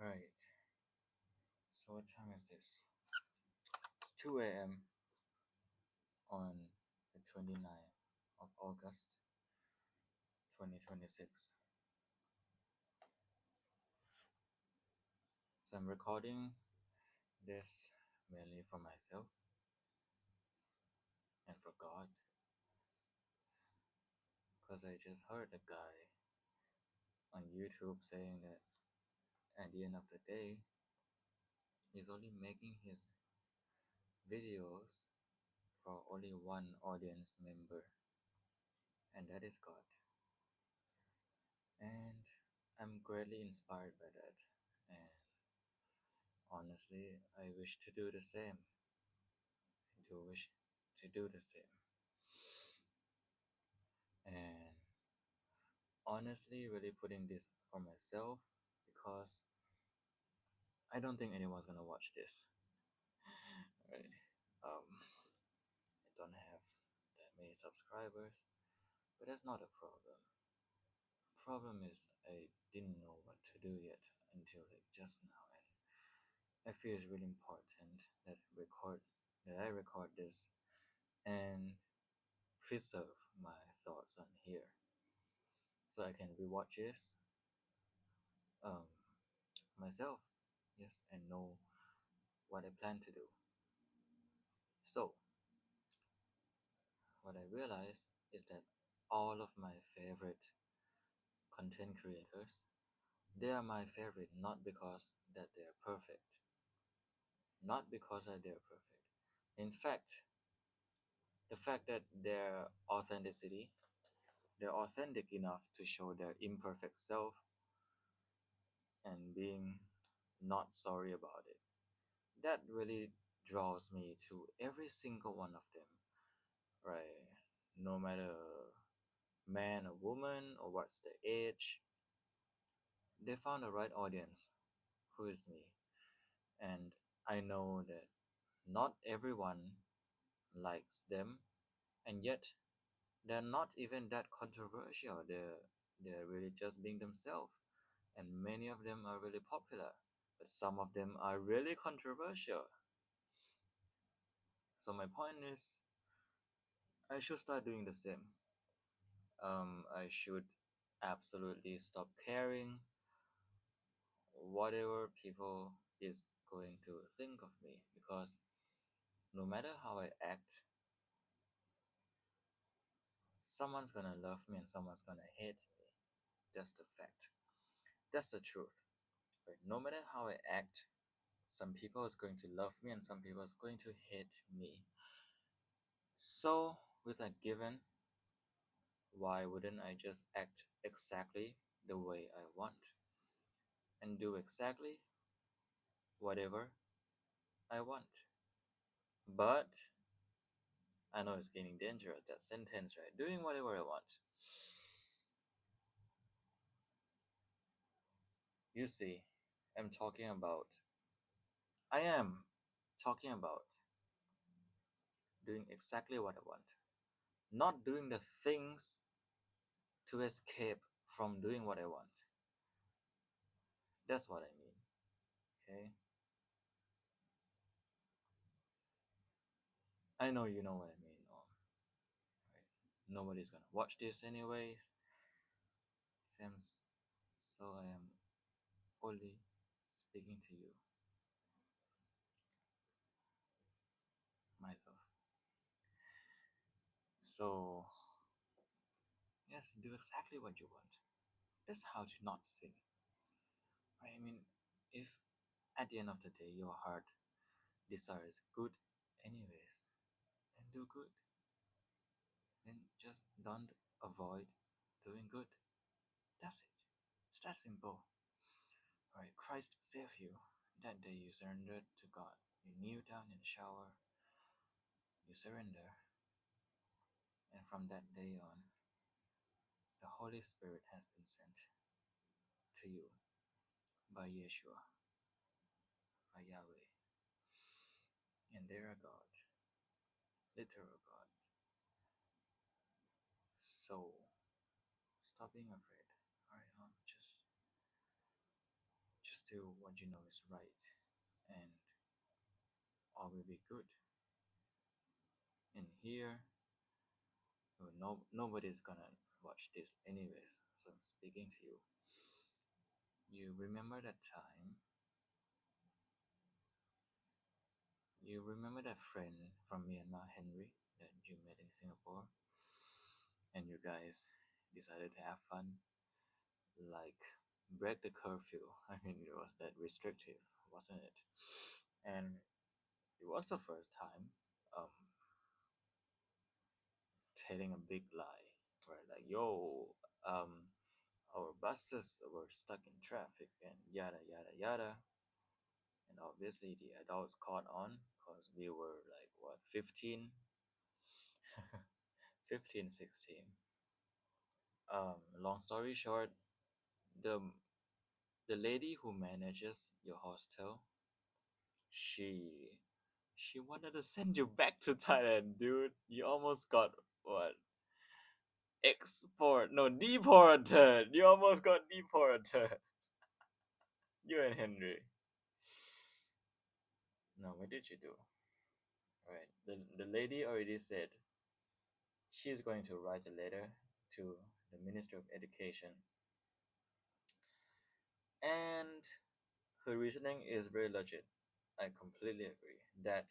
Right. So what time is this? It's 2 a.m. on the 29th of August 2026. So I'm recording this mainly for myself and for God because I just heard a guy on YouTube saying that at the end of the day, he's only making his videos for only one audience member, and that is God. And I'm greatly inspired by that. And honestly, I wish to do the same. I do wish to do the same. And honestly, really putting this for myself because I don't think anyone's gonna watch this. Right? I don't have that many subscribers, but that's not a problem. Problem is I didn't know what to do yet until like just now, and I feel it's really important that I record this and preserve my thoughts on here so I can rewatch this um, myself, yes, and know what I plan to do. So what I realized is that all of my favorite content creators, they are my favorite not because that they are perfect, not because that they are perfect. In fact, the fact that their authenticity, they're authentic enough to show their imperfect self and being not sorry about it, that really draws me to every single one of them, right? No matter man or woman or what's the age, they found the right audience, who is me. And I know that not everyone likes them, and yet they're not even that controversial. They're really just being themselves, and many of them are really popular, but some of them are really controversial. So my point is, I should start doing the same. I should absolutely stop caring whatever people is going to think of me, because no matter how I act, someone's gonna love me and someone's gonna hate me. That's the fact. That's the truth. Right? No matter how I act, some people is going to love me and some people is going to hate me. So with that given, why wouldn't I just act exactly the way I want and do exactly whatever I want? But I know it's getting dangerous, that sentence, right? Doing whatever I want. You see, I'm talking about, I am talking about doing exactly what I want, not doing the things to escape from doing what I want. That's what I mean. Okay? I know you know what I mean. Right? Nobody's gonna watch this anyways. Seems so I am only speaking to you, my love. So yes, do exactly what you want. That's how to not sin. Right? I mean, if at the end of the day your heart desires good anyways, then do good. Then just don't avoid doing good. That's it. It's that simple. Right? Christ saved you. That day you surrendered to God. You kneel down in the shower, you surrender, and from that day on, the Holy Spirit has been sent to you by Yeshua, by Yahweh. And they are God, literal God. So stop being afraid. Alright, just do what you know is right, and all will be good. And here, nobody's gonna watch this anyways. So I'm speaking to you. You remember that time? You remember that friend from Myanmar, Henry, that you met in Singapore, and you guys decided to have fun, like break the curfew. I mean, it was that restrictive, wasn't it? And it was the first time um, telling a big lie, right? Like, yo, our buses were stuck in traffic and yada yada yada. And obviously, the adults caught on because we were like, what, 15, 15, 16. Long story short, the the lady who manages your hostel, she she wanted to send you back to Thailand, dude. You almost got what? Export, no, deported. You almost got deported. You and Henry. No, what did you do? Right. The lady already said she's going to write a letter to the Minister of Education, and her reasoning is very legit. I completely agree that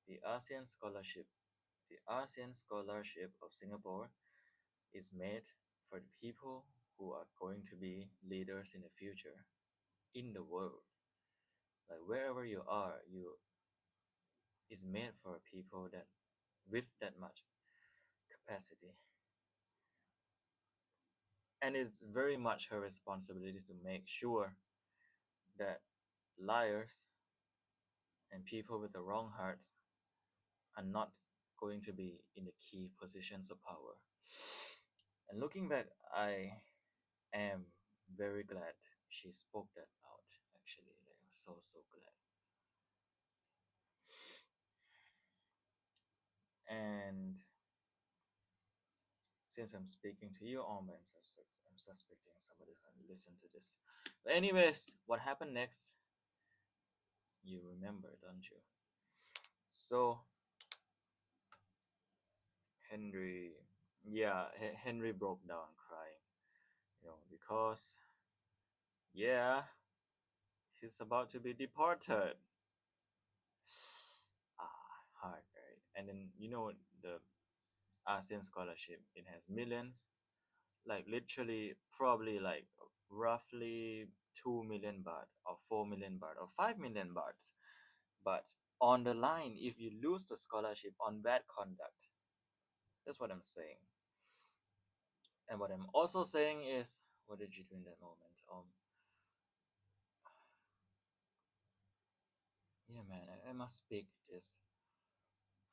the ASEAN scholarship, the ASEAN scholarship of Singapore, is made for the people who are going to be leaders in the future in the world. Like wherever you are, you is made for people that with that much capacity, and it's very much her responsibility to make sure that liars and people with the wrong hearts are not going to be in the key positions of power. And looking back, I am very glad she spoke that out. Actually, like, I'm so glad. And since I'm speaking to you, I'm suspecting somebody's gonna listen to this. But anyways, what happened next? You remember, don't you? So Henry, yeah, Henry broke down crying, because yeah, he's about to be deported. Hard, right? And then the ASEAN scholarship, it has millions, like literally, probably like roughly 2 million baht or 4 million baht or 5 million bahts. But on the line, if you lose the scholarship on bad conduct, that's what I'm saying. And what I'm also saying is, what did you do in that moment? Yeah, man, I must speak this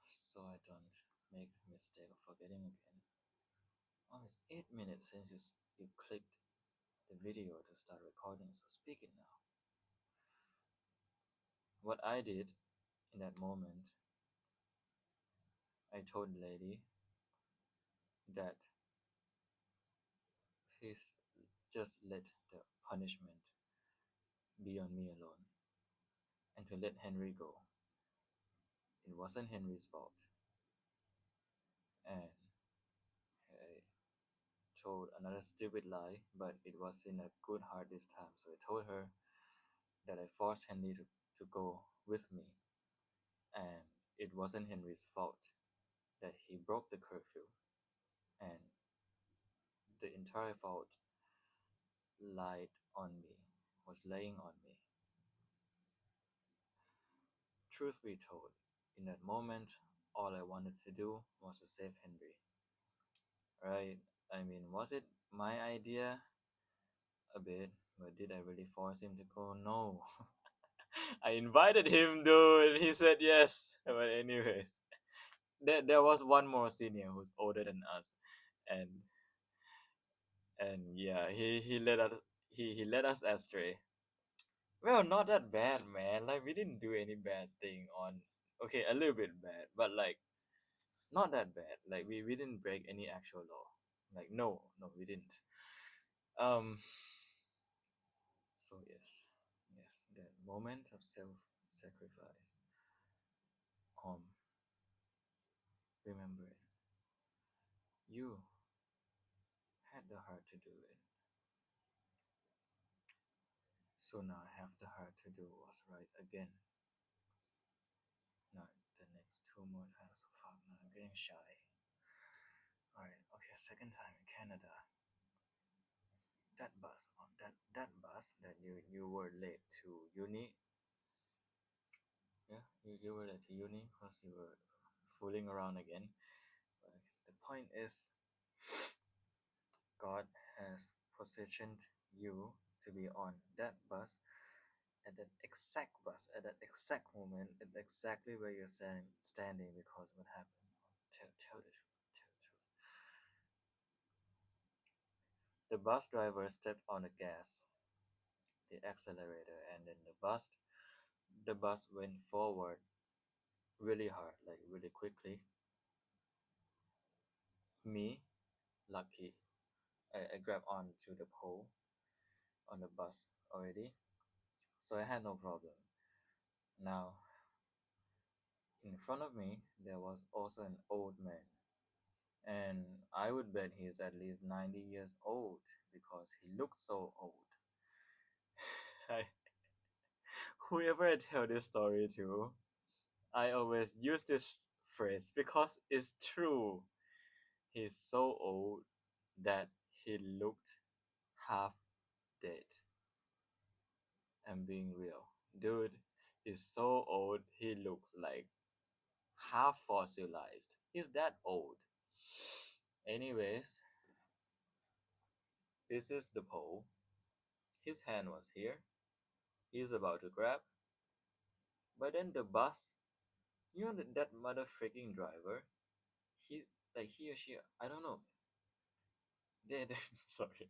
so I don't make a mistake of forgetting again. It's 8 minutes since you clicked the video to start recording, so speak it now. What I did in that moment, I told the lady that please just let the punishment be on me alone and to let Henry go. It wasn't Henry's fault. And I told another stupid lie, but it was in a good heart this time. So I told her that I forced Henry to go with me, and it wasn't Henry's fault that he broke the curfew, and the entire fault lied on me, was laying on me. Truth be told, in that moment, all I wanted to do was to save Henry. Right? I mean, was it my idea? A bit, but did I really force him to go? No. I invited him, dude. He said yes. But anyways, there was one more senior who's older than us, and yeah, he led us astray. Well, not that bad, man. Like we didn't do any bad thing on. Okay, a little bit bad, but like not that bad. Like we didn't break any actual law. Like no, we didn't. Um. So yes. Yes, that moment of self-sacrifice. Um, Remember it. You had the heart to do it, so now I have the heart to do what's right again. Not the next two more times. So fuck, now I'm getting shy. Alright, okay, second time in Canada. That bus that you were late to uni. Yeah, you were late to uni because you were fooling around again. But the point is, God has positioned you to be on that bus at that exact bus at that exact moment at exactly where you're standing because what happened. Tell the truth. Tell the truth. The bus driver stepped on the gas, the accelerator, and then the bus went forward really hard, like really quickly. Me, lucky, I grabbed onto the pole on the bus already, so I had no problem. Now, in front of me, there was also an old man, and I would bet he's at least 90 years old because he looks so old. I, whoever I tell this story to, I always use this phrase because it's true. He's so old that he looked half dead. I'm being real. Dude, he's so old, he looks like half fossilized. He's that old. Anyways, this is the pole. His hand was here. He's about to grab. But then the bus, that mother freaking driver, he, like he or she, I don't know. They sorry.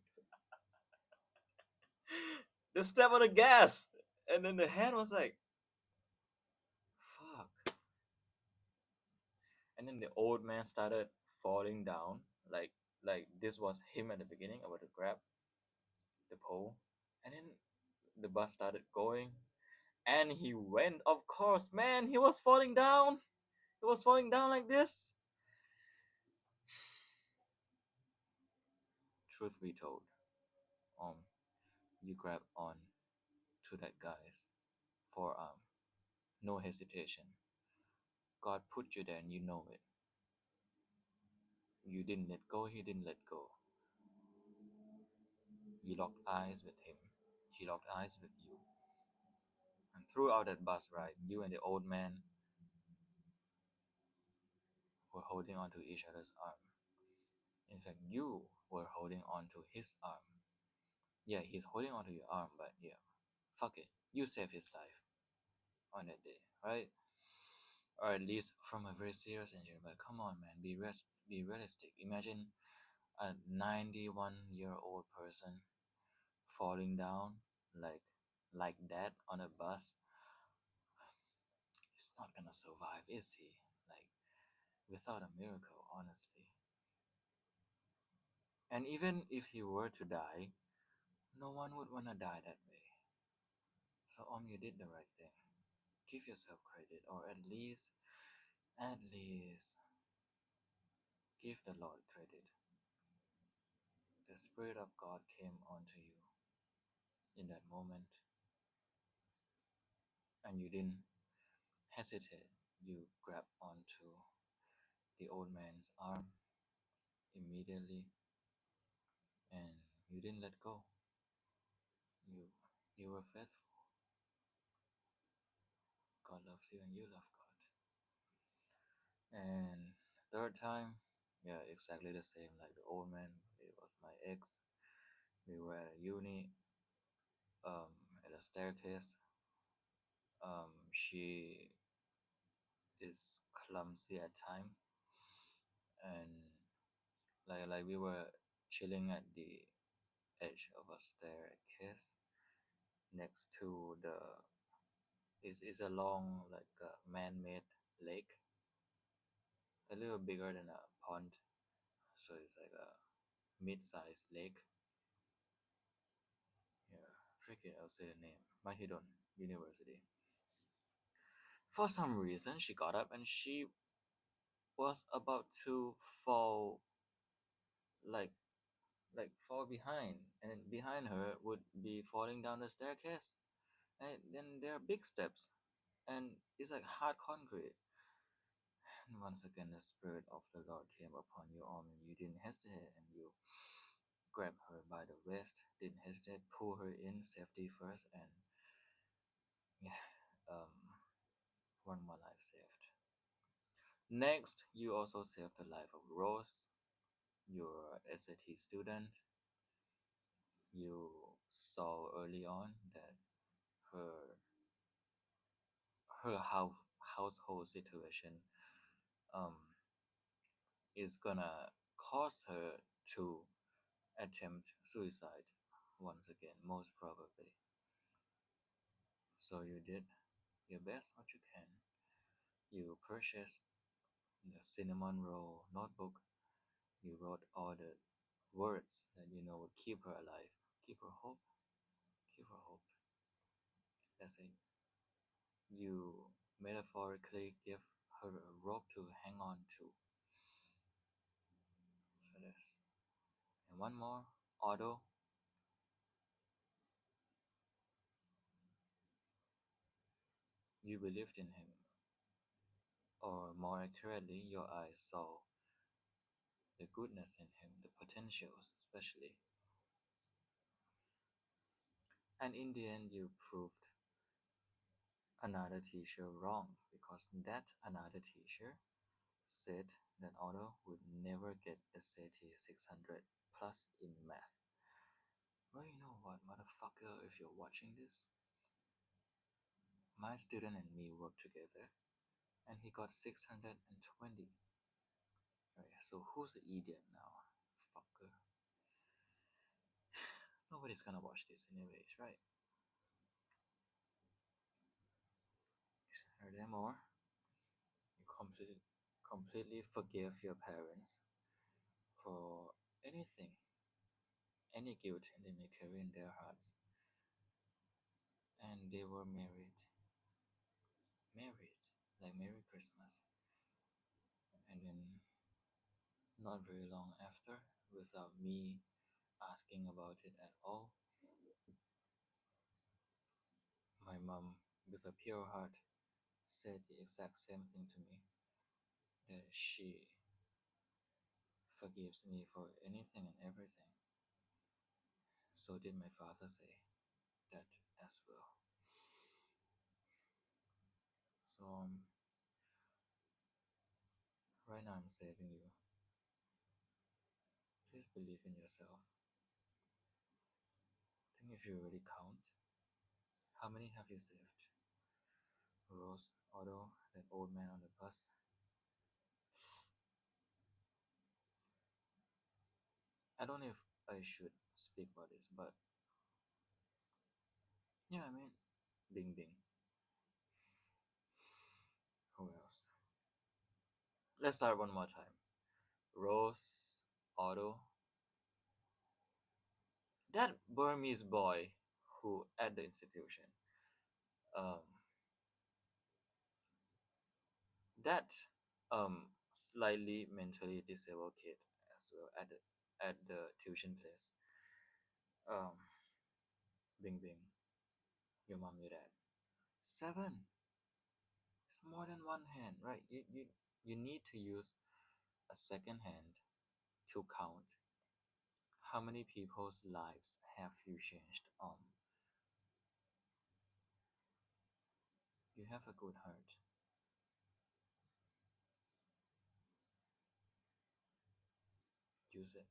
They step on the gas. And then the hand was like, fuck. And then the old man started falling down. Like this was him at the beginning, about to grab the pole. And then the bus started going. And he went, of course, man, he was falling down. He was falling down like this. Truth be told, um, you grab on to that guy's forearm. No hesitation. God put you there and you know it. You didn't let go, he didn't let go. You locked eyes with him. He locked eyes with you. And throughout that bus ride, you and the old man were holding onto each other's arm. In fact, you were holding onto his arm. Yeah, he's holding onto your arm, but yeah, fuck it. You saved his life on that day, right? Or at least from a very serious injury. But come on, man, be realistic. Imagine a 91-year-old person falling down like like that on a bus. He's not gonna survive, is he? Like, without a miracle, honestly. And even if he were to die, no one would wanna die that way. So you did the right thing. Give yourself credit, or at least give the Lord credit. The Spirit of God came onto you in that moment, and you didn't hesitate. You grabbed onto the old man's arm immediately, and you didn't let go. You you were faithful. God loves you, and you love God. And third time, yeah, exactly the same like the old man. It was my ex. We were at a uni, um, at a staircase. She is clumsy at times, and like we were chilling at the edge of a staircase next to the is a long like man-made lake, a little bigger than a pond, so it's like a mid-sized lake. Yeah, forget, I'll say the name. Mahidol University. For some reason, she got up and she was about to fall, like fall behind, and behind her would be falling down the staircase. And then there are big steps, and it's like hard concrete. And once again, the Spirit of the Lord came upon you, and you didn't hesitate, and you grab her by the waist, didn't hesitate, pull her in safety first, and yeah, one more life saved. Next, you also saved the life of Rose, your SAT student. You saw early on that her household situation um, is gonna cause her to attempt suicide once again, most probably. So you did your best what you can. You purchased the cinnamon roll notebook. You wrote all the words that you know would keep her alive, keep her hope, keep her hope. That's it. You metaphorically give her a rope to hang on to. So this. And one more, Otto, you believed in him, or more accurately, your eyes saw the goodness in him, the potentials especially. And in the end, you proved another teacher wrong because that another teacher said that Otto would never get the SAT 600 plus in math. Well, you know what, motherfucker, if you're watching this, my student and me worked together and he got 620. Right, so who's the idiot now? Fucker. Nobody's gonna watch this anyways, right? Furthermore, you completely forgive your parents for anything, any guilt they may carry in their hearts. And they were married, like Merry Christmas. And then, not very long after, without me asking about it at all, my mom, with a pure heart, said the exact same thing to me, that she forgives me for anything and everything. So did my father say that as well. So right now I'm saving you. Please believe in yourself. I think if you really count, how many have you saved? Rose, Otto, that old man on the bus. I don't know if I should speak about this, but yeah, I mean, Bing Bing. Who else? Let's start one more time. Rose, Otto, that Burmese boy who at the institution, um, that slightly mentally disabled kid as well at the tuition place. Um, Bing Bing, your mom, your dad. Seven. It's more than one hand, right? You need to use a second hand to count how many people's lives have you changed. You have a good heart. Use it.